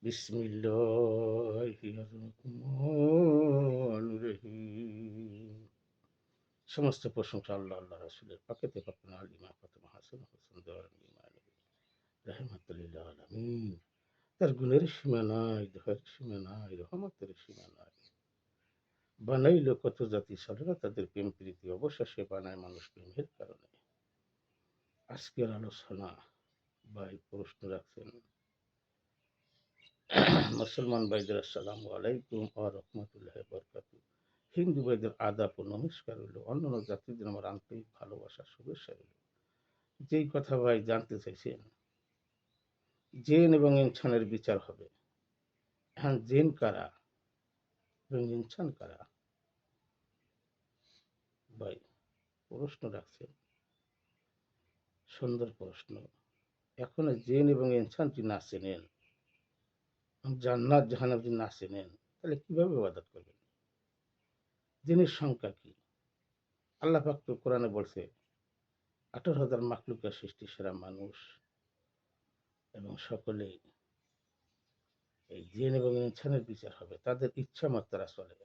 বিসমিল্লাহির রহমানির রহিম। সমস্ত প্রশংসা আল্লাহ রাসূলের পাকেতে পাকনা আলিমা ফাতেমা হাসান হোসেন দেওয়ার রাহমাতুল লিল আলামিন। তার গুণের সীমা নাই, দয়ার সীমা নাই, রহমতের সীমা নাই। বানাইল কত জাতি সাধনা তাদের প্রেম প্রীতি, অবশেষে বানায় মানুষ প্রেমের কারণে। আজকের আলোচনা ভাই প্রশ্ন রাখছেন, মুসলমান ভাইদের আসসালামু আলাইকুম ওয়া রাহমাতুল্লাহি ওয়া বারাকাতুহু। হিন্দু ভাইদের আদাব ও নমস্কার রইল, অন্যান্য জাতিদের আমার আন্তরিক ভালোবাসা শুভেচ্ছা রইল। যেই কথা ভাই জানতে চাইছেন, জেন এবং ইনসানের বিচার হবে। এখন জেন কারা এবং ইনসান কারা? ভাই প্রশ্ন রাখছেন, সুন্দর প্রশ্ন। এখন জেন এবং ইনসান যদি না চেনেন, জান্নাত জাহান্নাম যদি না চেনেন, তাহলে কিভাবে ইবাদত করবেন? জিনের সংখ্যা কি? আল্লাহ পাক তো কোরআনে বলছে 18,000 মাখলুকের সৃষ্টি সেরা মানুষ এবং সকলেই এই জিন এবং ইনসানের বিচার হবে। তাদের ইচ্ছা মত তারা চলে,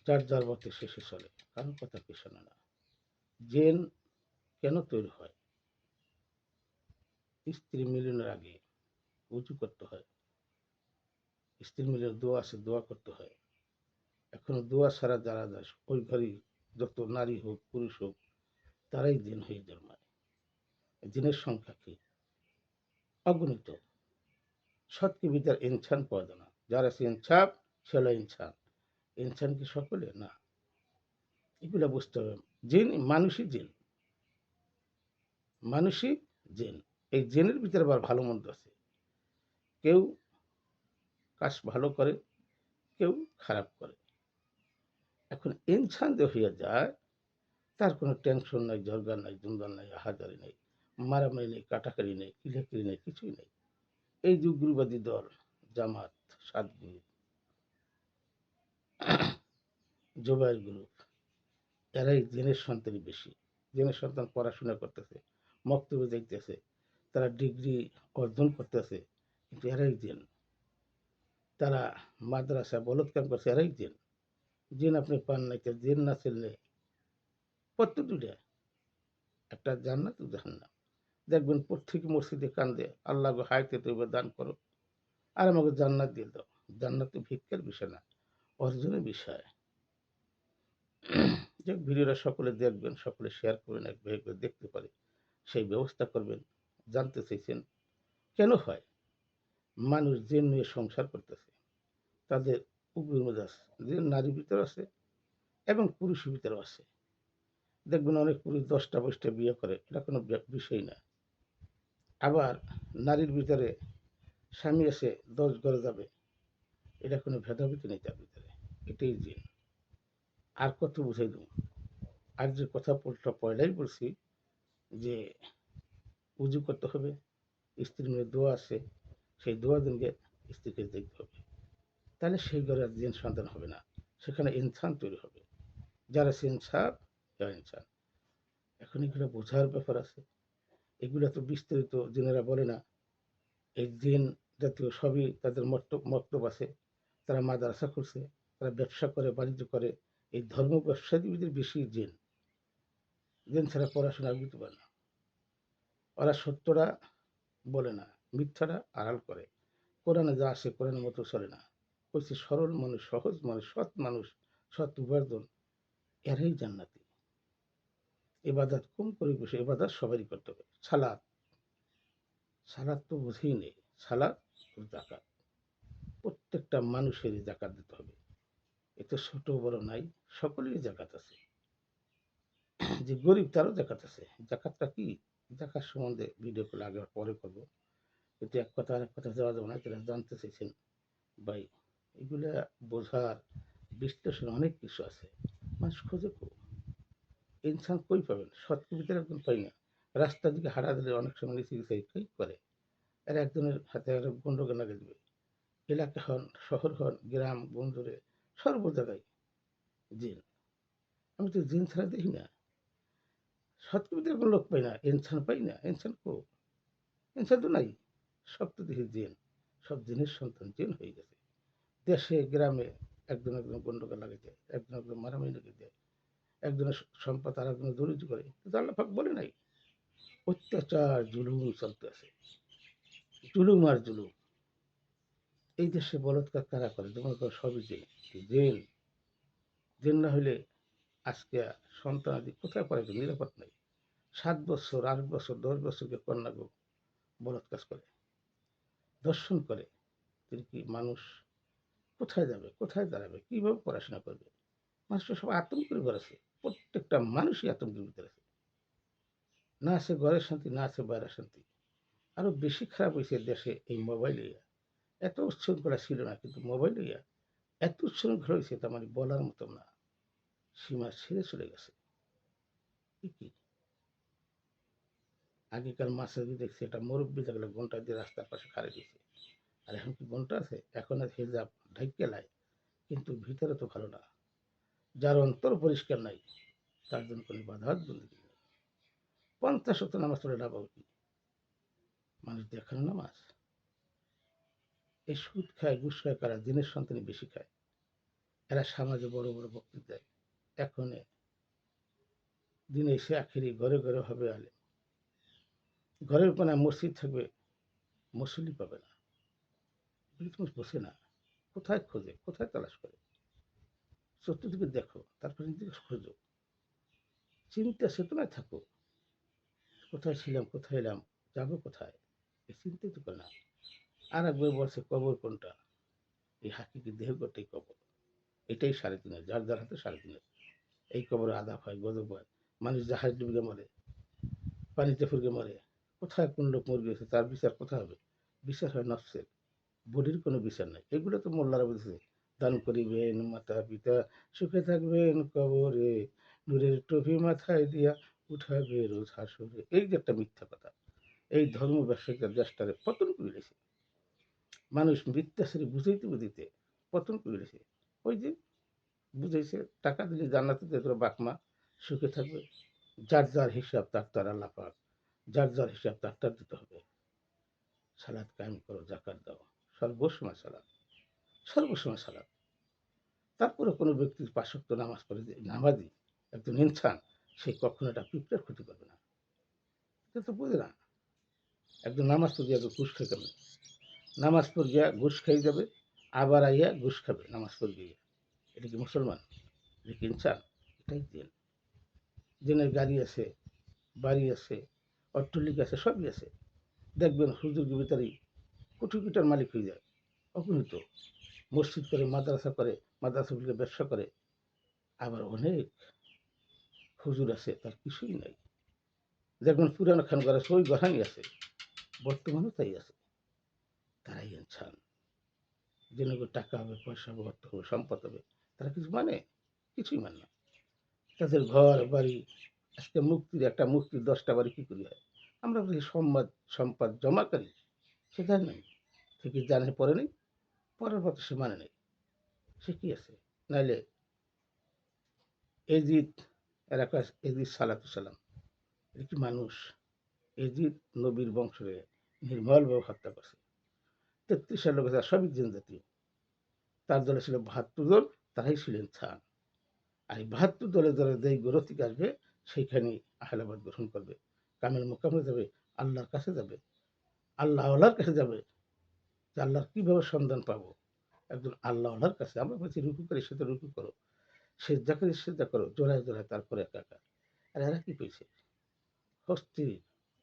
যার যার মতে শেষে চলে, কারো কথা কি শোনে না। জিন কেন তৈরি হয়? স্ত্রী মিলনের আগে উঁচু করতে হয়, স্ত্রী মিলনের দোয়া আছে, দোয়া করতে হয়। এখন দোয়া ছাড়া যারা যায় ওই ঘরে যত নারী হোক পুরুষ হোক তারাই জিন হয়ে জন্মায়। জিনের সংখ্যা কি? অগণিত। সৎকি বিদ্যার ইনসান পাওয়া যায় না, যার আছে ইনসাফ সে হলো ইনসান। ইনসান কি সকলে? না, এগুলো বুঝতে হবে। জিন মানুষই জিন, মানুষই জিন। এই জিনের ভিতরে আবার ভালো মন্দ আছে, কেউ কাজ ভালো করে, কেউ খারাপ করে। এখন ইনসান যে হইয়া যায়, তার কোনো টেনশন নাই, ঝরগা নাই, জঞ্জাল নাই, আহাজারি নেই, মারামারি নেই, কাটাকারি নেই, কিলাকিলি নেই, কিছুই নেই। এই যে উগ্রবাদী দল জামাত, সাতগুরু, জোবাইর গ্রুপ, এরাই জেনের সন্তানই বেশি। জেনের সন্তান পড়াশোনা করতেছে, মক্তবে যাইতেছে, তারা ডিগ্রি অর্জন করতেছে, কিন্তু এরাই জেন। তারা মাদ্রাসা বলৎকার করছে, এরাই জেন। জেন আপনি পান নাই, জেন না ছেলে পত্র দুটা, একটা জান্নাত ও জাহান্নাম। দেখবেন প্রত্যেক মসজিদে কান্দে, আল্লাহ গো হাইতে তৈবা দান করো, আর আমাকে জান্নাত দিয়ে দাও। জান্নাত তো ভিক্ষার বিষয় না, অর্জনের বিষয়। যে ভিডিওটা সকলে দেখবেন, সকলে শেয়ার করবেন, এক ভাই করে দেখতে পারে সেই ব্যবস্থা করবেন। জানতে চাইছেন কেন হয়? মানুষ যে নিয়ে সংসার করতেছে তাদের উগ্র মেজাজ যে নারীর ভিতরে আছে এবং পুরুষের ভিতরে আছে। দেখবেন অনেক পুরুষ 10টা 20টা বিয়ে করে, এটা কোনো বিষয় না। আবার নারীর ভিতরে স্বামী আছে 10 ঘরে যাবে, এটা কোনো ভেদাভেদ নেই তার ভিতরে। এটাই জিন। আর কত বুঝাই দেব? আর যে কথা পয়লাই বলছি যে উজু করতে হবে, স্ত্রীর মেয়ে দোয়া আছে, সেই দোয়া দিনকে স্ত্রীকে দেখতে হবে, তাহলে সেই ঘরে আর জিন সন্তান হবে না, সেখানে ইনসান তৈরি হবে। যারা ইনসাফ, যারা ইনসান। এখন এগুলো বোঝার ব্যাপার আছে। এগুলো তো বিস্তারিত জিনেরা বলে না। এই জিন জাতীয় সবই তাদের মক্তব আছে। তারা মাদ্রাসা করছে, তারা ব্যবসা করে, বাণিজ্য করে। এই ধর্ম ব্যবসায়ীদের বেশি জিন। জিন ছাড়া পড়াশোনা বুঝতে পারে না। ওরা সত্যটা বলে না, মিথ্যাটা আড়াল করে। কোরআনে যা আসে কোরআনের মতো চলে না। বলছে সরল মানুষ, সহজ মানুষ, সৎ মানুষ, সৎ উপার্জন, এরাই জান্নাতি। এবাদত কম করে বসে, এবাদত সবারই করতে হবে। সালাত, সালাত তো বুঝেই নেই। সালাত ও জাকাত, প্রত্যেকটা মানুষেরই জাকাত দিতে হবে। এতে ছোট বড় নাই, সকলেরই জাকাত আছে। যে গরিব তারও জাকাত আছে। জাকাতটা কি? জাকাত সম্বন্ধে ভিডিও করলে আগে পরে করবো, কিন্তু এক কথা আরেক কথা যাওয়া যাবে না। যেটা জানতে চাইছেন ভাই, এগুলা বোঝার বিশ্লেষণ অনেক কিছু আছে। মানুষ খোঁজে খুব, ইনসান কই পাবেন? সৎকে ভিতরে একজন পাই না। রাস্তার দিকে হাঁটা দিলে অনেক সময় চিকিৎসা কই করে, আর একজনের হাতে আর গন্ডগোল লাগিয়ে দেবে। এলাকা হন, শহর হন, গ্রাম বন্দরে, সর্ব জায়গায় জিন। আমি তো জিন ছাড়া দেখি না। সৎকে ভিতরে কোনো লোক পাই না, ইনসান পাই না। ইনসান কো? ইনসান তো নাই, সব তো দেখি জিন। সব জিনের সন্তান জিন হয়ে গেছে। দেশে গ্রামে একজন একজন গন্ডগোল লাগে যায়, একজন একজন মারামারি লেগে যায়, একজনের সম্পদ আর একজনের দরিদ্র করে, কিন্তু আল্লাহ পাক বলে নাই অত্যাচার জুলুম চলতে আছে, জুলুম আর জুলুম। এই দেশে বলৎকার কারা করে, যেমন সবই জেন, জেন জেন না হলে আজকে সন্তানাদি কোথায় পড়ে, নিরাপদ নাই। 7 বছর 8 বছর 10 বছরকে কন্যা বলৎকার করে, ধর্ষণ করে, তিনি কি মানুষ কোথায় যাবে, কোথায় দাঁড়াবে, কিভাবে পড়াশোনা করবে? মানুষটা সব আতঙ্কের ঘর আছে, প্রত্যেকটা মানুষই আতঙ্কের ভিতরে আছে। না আছে ঘরের শান্তি, না আছে বাইরের শান্তি। আরো বেশি খারাপ হয়েছে দেশে এই মোবাইল ইয়া। এত উচ্ছৃঙ্খলা ছিল না, কিন্তু মোবাইল ইয়া এত উচ্ছৃঙ্খলা হয়েছে, তার মানে বলার মতো না, সীমা ছেড়ে চলে গেছে। কি আগেকার মাসে দেখছি একটা মুরব্বী থাকলে ঘন্টা দিয়ে রাস্তার পাশে খাড়ে দিয়েছে, আর এখন কি ঘন্টা আছে? এখন আর হেজাব ঢাইকে লাই, কিন্তু ভিতরে তো ভালো না। যার অন্তর পরিষ্কার নাই তার জন্য কোনো বাধাত বন্দি নেই। 50 ওয়াক্ত নামাজ পড়ে লাভ কি? মানুষ দেখানো নামাজ। এই সুদ খায় ঘুষ খায় কারা? দিনের সন্তানই বেশি খায়। এরা সমাজে বড় বড় বক্তৃতা দেয়। এখন দিনে এসে আখেরি ঘরে ঘরে হবে আলে, ঘরের কোনায় মসজিদ থাকবে, মুসল্লি পাবে না। তুমি বসে না, কোথায় খোঁজে, কোথায় তালাশ করে? চতুর্দিকে দেখো, তারপরে নিজেকে খোঁজো, চিন্তা চেতনায় থাকো। কোথায় ছিলাম, কোথায় এলাম, যাবো কোথায়, এই চিন্তাই তো করে না। আর এক বই বলছে কবর কোনটা? এই হাকিকি দেহগতটাই কবর। এটাই 3.5, যার যার হাতে 3.5। এই কবরে আদাব হয়, গজব হয়, মানুষ জাহাজ ডুবে মরে, পানিতে ফুরকে মরে। কোথায় কোন লোক মরে গেছে, তার বিচার কোথায় হবে? বিচার হয় নফসের, বডির কোনো বিচার নাই। এগুলো তো মোল্লারা বলছে, দান করিবেন মাতা পিতা, সুখে থাকবেন কবরে, নূরের টুপি মাথায় দিয়া উঠাবে রোজ হাসরে। এই যে একটা মিথ্যা কথা, এই ধর্ম ব্যবসায়ীরা দেশটারে পতন করে দিয়েছে। মানুষ মিথ্যাচারী বুঝাইতে বুঝাইতে পতন করে দিয়েছে। ওই যে বুঝাইছে টাকা দিলে জান্নাতে দিয়ে তোর বাপমা সুখে থাকবে। যার যার হিসাব তার তার আল্লাহ পাক, যার যার হিসাব তার তার দিতে হবে। সালাদ কায়েম করো, জাকাত দাও, সর্বসময় সালাদ, সর্বসময় সালাদ। তারপরে কোনো ব্যক্তির 5 ওয়াক্ত নামাজ পড়ে যে নামাজি একজন ইনসান, সে কখনো একটা পিঁপড়ার ক্ষতি করবে না। এটা তো বুঝে না। একজন নামাজ পড়ে গিয়ে ঘুষ খেয়ে কেমন? নামাজ পড়ে গিয়া ঘুষ খাই যাবে, আবার আইয়া ঘুষ খাবে নামাজ পড়ে গিয়ে। এটা কি মুসলমান? এটা কি ইনসান? এটাই জেল। জেনের গাড়ি আছে, বাড়ি আছে, অট্টলিকা আছে, সবই আছে। দেখবেন হুজুর ভিতরেই কোটি কোটির মালিক হয়ে যায়, অগণিত। মসজিদ করে, মাদ্রাসা করে, মাদ্রাসাগুলিকে ব্যবসা করে। আবার অনেক হুজুর আছে তার কিছুই নাই। দেখবেন পুরানো খানঘর আছে, ওই গড়ানি আছে, বর্তমানেও তাই আছে। তারাই ইনসান। জেনে টাকা হবে, পয়সা হবে, অর্থ হবে, সম্পদ হবে, তারা কিছু মানে? কিছুই মানে না। তাদের ঘর বাড়ি, আজকে মুক্তির একটা মুক্তির 10টা বাড়ি কি করি হয়? আমরা বলি সম্পদ, সম্পদ জমাকারী, সেটা নেই, থেকে জানে পরে নেই, পরের কথা সে মানে নেই। সে কি আছে? নাইলে এজিদ, এলাকা এজিদ সালাতু সালাম, এটা কি মানুষ? এজিদ নবীর বংশে নির্মলভাবে হত্যা করছে। 33 লোক আছে, সবই জিন জাতীয়। তার দলে ছিল 72 জন, তারাই ছিলেন ছান। আর এই 72 দলে দলে যেই গ্রহ থেকে আসবে, সেইখানেই আহলাবাদ গ্রহণ করবে, কামের মোকামে যাবে, আল্লাহর কাছে যাবে, আল্লাহ আল্লাহর কাছে যাবে। যে আল্লাহর কিভাবে সন্ধান পাবো? একজন আল্লাহ আল্লাহর কাছে। আমরা বলছি রুকু করি, সে তো রুকু করো, সেজদা করি, সেজদা করো, জোড়ায় জোড়ায়, তারপরে একা একা। আর এরা কি পেয়েছে? অস্থির,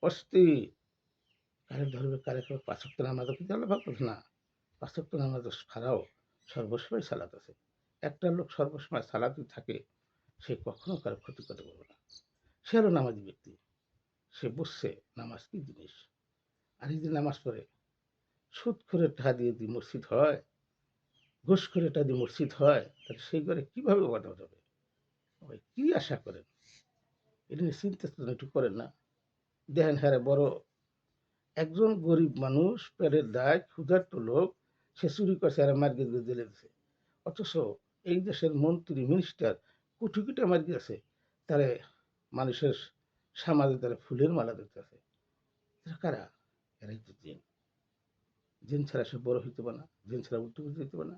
অস্থির। কারে ধরবে, কারে খাবে? 5 ওয়াক্ত নামাজও কিন্তু আল্লাহ ভাগ করছে না। 5 ওয়াক্ত নামাজ ছাড়াও সর্বসময় সালাত আছে। একটা লোক সর্বসময় সালাতই থাকে, সে কখনো কারো ক্ষতি করতে পারবে না। সে হলো নামাজি ব্যক্তি। সে বুঝছে নামাজ কি জিনিস। আর এই যে নামাজ পড়ে, সুদ করে টাকা দিয়ে যদি মসজিদ হয়, ঘুষ করে টাকা দিয়ে মসজিদ হয়, তাহলে সেই ঘরে কিভাবে বাধা যাবে? সবাই কি আশা করেন? এটা নিয়ে চিন্তা চেতনা একটু করেন না? দেখেন হ্যাঁ বড় একজন গরিব মানুষ, পেটের দায়, ক্ষুধার্ত লোক, সে চুরি করছে আর মার গিয়ে জেলে দিছে। অথচ এই দেশের মন্ত্রী মিনিস্টার কোটি কোটি মার গিয়েছে, তারে মানুষের সমাজে তারা ফুলের মালা দিতেছে। এরা কারা? এরাই তো জিন। জিন ছাড়া সে বড় হইতে পারে না, জিন ছাড়া উঠতে যেতে পারে না,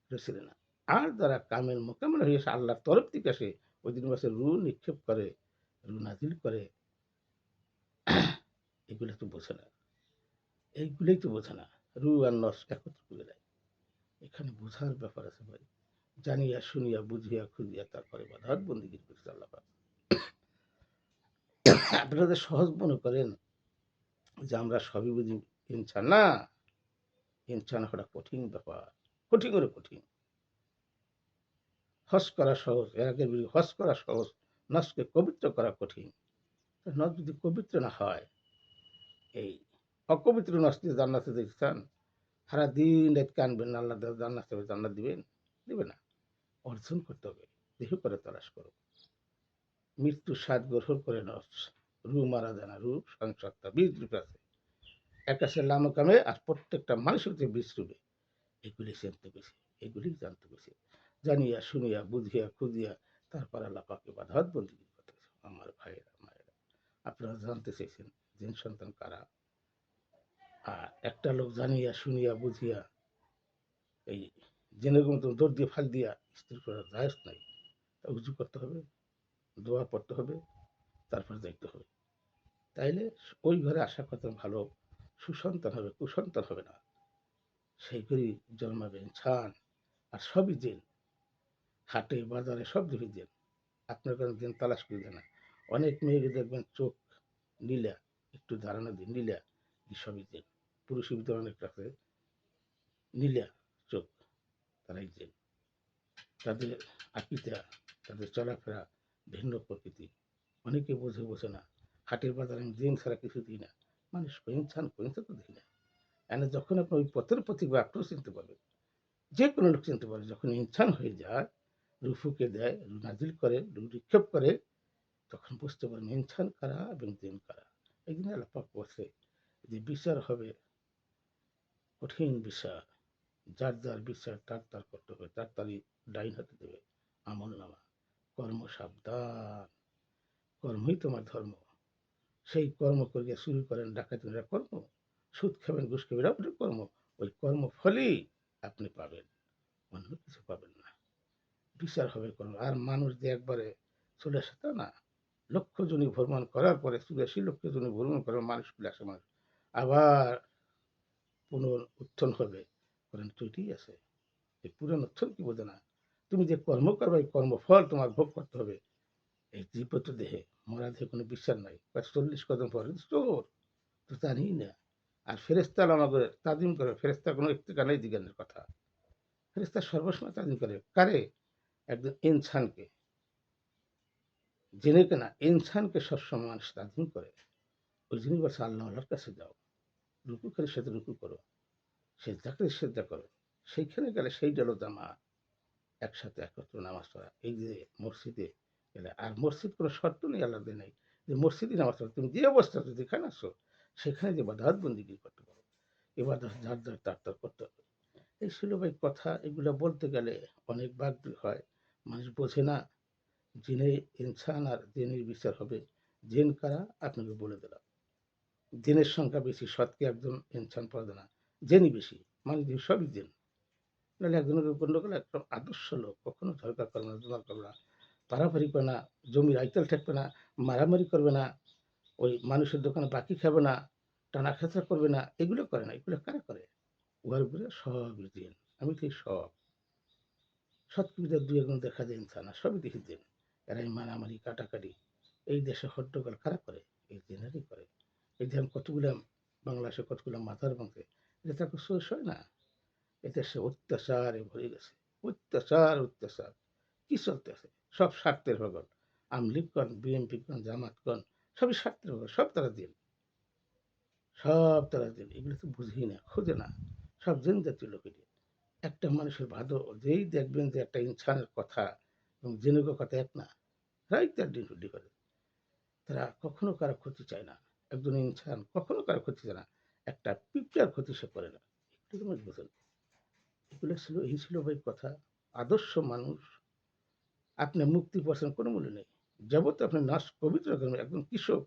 এটা ছিল না। আর যারা কামেল মোকামেল হয়ে আসে আল্লাহর তরফ থেকে আসে, ওই দিন মাসে রু নিক্ষেপ করে, রু নাজিল করে, এগুলো তো বোঝে না, এইগুলোই তো বোঝে না। রু আর নস একত্র করে দেয়। এখানে বোঝার ব্যাপার আছে ভাই। জানিয়া শুনিয়া বুঝিয়া খুঁজিয়া তারপরে বাধার বন্দিগি করছে আল্লাহ পাক। আপনারা যে সহজ মনে করেন যে আমরা সবই বুঝি, ইনসান না, ইনসান হওয়াটা কঠিন ব্যাপার, কঠিন করে কঠিন। হজ করা সহজ, এর আগে হজ করা সহজ, নসকে পবিত্র করা কঠিন। নস যদি পবিত্র না হয়, এই অপবিত্র নস দিয়ে জান্নাতে যেতে চান, সারা দিন রাত কানবেন, আল্লাহ জান্নাত জান্নাত দিবেন, দিবে না। অর্জন করতে হবে, দেহ করে তালাশ করো। মৃত্যু স্বাদ গ্রহণ করে নস, রু মারা যায় না, রু সংসত্তা বীজ রূপে আছে, এক আছে লামকামে, আর প্রত্যেকটা মানুষের যে বীজ রূপে, এগুলি জানতে পেরেছি, এগুলি জানতে পেরেছি। জানিয়া শুনিয়া বুঝিয়া খুঁজিয়া তারপর আল্লাহ পাকে বাধাত বন্দি করতে। আমার ভাইয়েরা মায়েরা, আপনারা জানতে চাইছেন জিন সন্তান কারা। আর একটা লোক জানিয়া শুনিয়া বুঝিয়া এই জেনের মতো দৌড় দিয়ে ফাল দিয়া স্ত্রী করা জায়েজ নাই। উজু করতে হবে, দোয়া পড়তে হবে, তারপর দেখতে হবে। তাইলে ওই ঘরে আশা করতে ভালো সুসন্তান হবে, কুসন্তান হবে না। সেই ঘরেই জন্মাবেন ছান, আর সবই জেন, হাটে বাজারে সব দিকে জেন। আপনার কাছে জেন তালাশ করে দেয় না। অনেক মেয়েকে দেখবেন চোখ নীলা, একটু ধারণা দিন নীলা, সবই জেন। পুরুষের ভিতরে অনেক আছে নীলা চোখ, তারাই জেন। তাদের আকিতা, তাদের চলাফেরা ভিন্ন প্রকৃতি। অনেকে বোঝে বোঝে না। হাটের বাজারে আমি জিন ছাড়া কিছু দিই না, মানুষ কইনছান কইনছে তো দেখি না। এনে যখন আপনি ওই পথের প্রতীক আপনিও চিনতে পারবেন, যে কোনো লোক চিনতে পারে। যখন ইনসান হয়ে যায়, রু ফুকে দেয়, রু নাজিল করে, রু নিক্ষেপ করে, তখন বুঝতে পারেন ইনসান কারা এবং জিন কারা। এই জন্য আল্লাহ পাক বলছে যে বিচার হবে কঠিন বিচার, যার যার বিচার তার তার করতে হবে, তার তারই ডাইন হাতে দেবে আমল নামা। কর্ম সাবধান, কর্মই তোমার ধর্ম। সেই কর্ম করিয়া শুরু করেন ডাকাতি কর্ম, সুদ খাবেন ঘুষ খাবেন আপনার কর্ম, ওই কর্ম ফলেই আপনি পাবেন, অন্য কিছু পাবেন না। বিচার হবে কর্ম। আর মানুষ যে একবারে চলে আসে তা না, লক্ষ জনী ভ্রমণ করার পরে ৮৪ লক্ষ জনী ভ্রমণ করার মানুষগুলো আসে, মানুষ আবার পুনরুত্থান হবে, করেন তৈরি আছে। এই পুনরুত্থান কি বোঝে না, তুমি যে কর্ম করবে এই কর্মফল তোমার ভোগ করতে হবে। এই জীবত দেহে, মরা দেহে কোনো বিশ্বাস নাই, ৪০ কদম পরে চোর তো জানি না। আর ফেরেস্তা আমাকে তাজিম করে, ফেরেস্তা কোনো একটিকা নেই দিগানের কথা। ফেরেস্তা সর্বসময় তাজিম করে কারে, একজন ইনসানকে, জেনে কেনা ইনসানকে সবসময় মানুষ তাজিম করে। ওই জন্য বলছে আল্লাহ আল্লাহর কাছে যাও, রুকু করে সাথে রুকু করো, সেজদা করে সেজদা করো। সেইখানে গেলে সেই গেল জামা, একসাথে একত্র নামাজ পড়া। এই যে মসজিদে গেলে, আর মসজিদ কোনো শর্ত নেই আল্লাহ নেই যে মসজিদে নামাজ পড়া, তুমি যে অবস্থাতে যেখানে আসো সেখানে যে বাধাত বন্দিগি করতে পারো। এবার যার যার তার তার করতে হবে। এই ছিল ভাই কথা। এগুলো বলতে গেলে অনেক বাদ হয়, মানুষ বোঝে না। জিনে ইনসান আর জিনের বিচার হবে। জিন কারা আপনাকে বলে দিলাম। জিনের সংখ্যা বেশি, শতকে একজন ইনসান পাওয়া যায় না, জেনই বেশি, মানুষ সবই জেন। নাহলে একজনের গন্ডগোল, একদম আদর্শ লোক, কখনো ঝরকা করবে না, জোগাড় করবে না, পারাপারি করে না, জমির আইতাল ঠেকবে না, মারামারি করবে না, ওই মানুষের দোকানে বাকি খাবে না, টানা খেচা করবে না, এগুলো করে না। এগুলো কারা করে? উহার উপরে সব দিন, আমি ঠিক সব সৎকৃতার দুই একজন দেখা যায় ইনসান, আর সবই দেখি দিন। এরা এই মারামারি কাটাকাটি এই দেশে হট্টগোল কারা করে? এই দিনেরই করে। এই যে কতগুলো বাংলাদেশে কতগুলো মাথার ভাঙছে, এটা তাকে শেষ হয় না। এদেশে অত্যাচারে ভরে গেছে, অত্যাচার অত্যাচার। কি চলতেছে? সব স্বার্থের হগল। আমলিগ কন, বিএনপি কন, জামাত কন, সবই স্বার্থের হগল। সব তারা দিন, সব তারা দিন। এগুলো তো বুঝি না, খোঁজে না, সব জেন জাতীয় লোকেরই। একটা মানুষের ভালো যেই দেখবেন যে একটা ইনসানের কথা এবং জেনুক কথা এক না, রাইট তার ডিউটি করে। তারা কখনো কারো ক্ষতি চায় না। একজন ইনসান কখনো কারো ক্ষতি চায় না, একটা পিঁপড়ার ক্ষতি সে করে না। একটু তোমার বোঝেন। এগুলো ছিল, এই ছিল ভাই কথা। আদর্শ মানুষ, আপনি মুক্তি পাচ্ছেন কোনো মূল্য নেই। যাবতীয় আপনি নাশ পবিত্র করবেন। একজন কৃষক,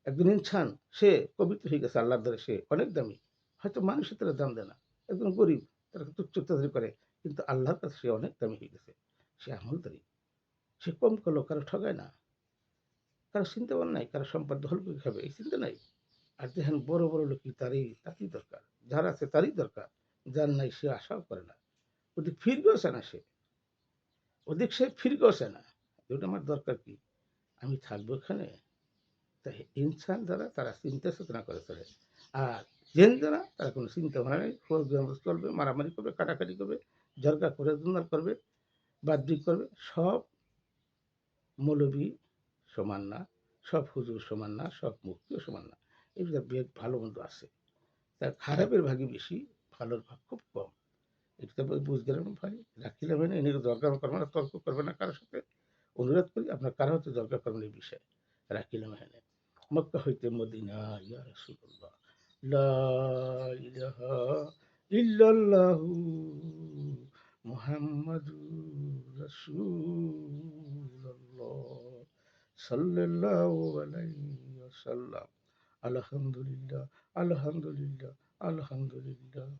একজন ইনসান, সে পবিত্র হয়ে গেছে আল্লাহর দ্বারা, সে অনেক দামি। হয়তো মানুষের তারা দাম দেয় না, একজন গরিব, তারা তুচ্ছ-তাচ্ছিল্য করে। কিন্তু আল্লাহর কাছে সে অনেক দামি হয়ে গেছে। সে আমলদারি। সে কম করলেও কারো ঠগায় না। কারো চিন্তা-ভাবনা নাই, কারো সম্পদ দখল করে খাবে এই চিন্তা নাই। আর দেখেন বড়, বড় লোকই তারই দরকার। যার আছে তারই দরকার। যার নাই সে আশাও করে না। ওদিক ফিরবেও চায় না সে। ওদিক সে ফিরবেও চায় না। ওটা আমার দরকার কি? আমি থাকবো এখানে? তাই ইনসান যারা তারা চিন্তা চেতনা করে চলে। আর জিন যারা তারা কোনো চিন্তা ভাবনা নেই। চলবে, মারামারি করবে, কাটাকাটি করবে, ঝগড়া করে দুর্নার করবে, বাদবিক করবে। সব মৌলবি সমান না, সব হুজুর সমান না, সব মুফতিও সমান না। এই যে ভালো মন্দ আছে। তা খারাপের ভাগই বেশি, ভালোর ভাগ খুব কম। এটা তো বুঝগেলেন ভাই। রাখিলাম এনে এনে দরকার করবে না, তর্ক করবে না কারো সাথে। অনুরোধ করি আপনার কারো হতে দরকার করবেন এই বিষয়ে। রাখিলাম এখানে। মক্কা হইতে মদিনা ইয়া রাসূলুল্লাহ। লা ইলাহা ইল্লাল্লাহু মুহাম্মাদুর রাসূলুল্লাহ সাল্লাল্লাহু আলাইহি ওয়াসাল্লাম। আলহামদুলিল্লাহ, আলহামদুলিল্লাহ, আলহামদুলিল্লাহ।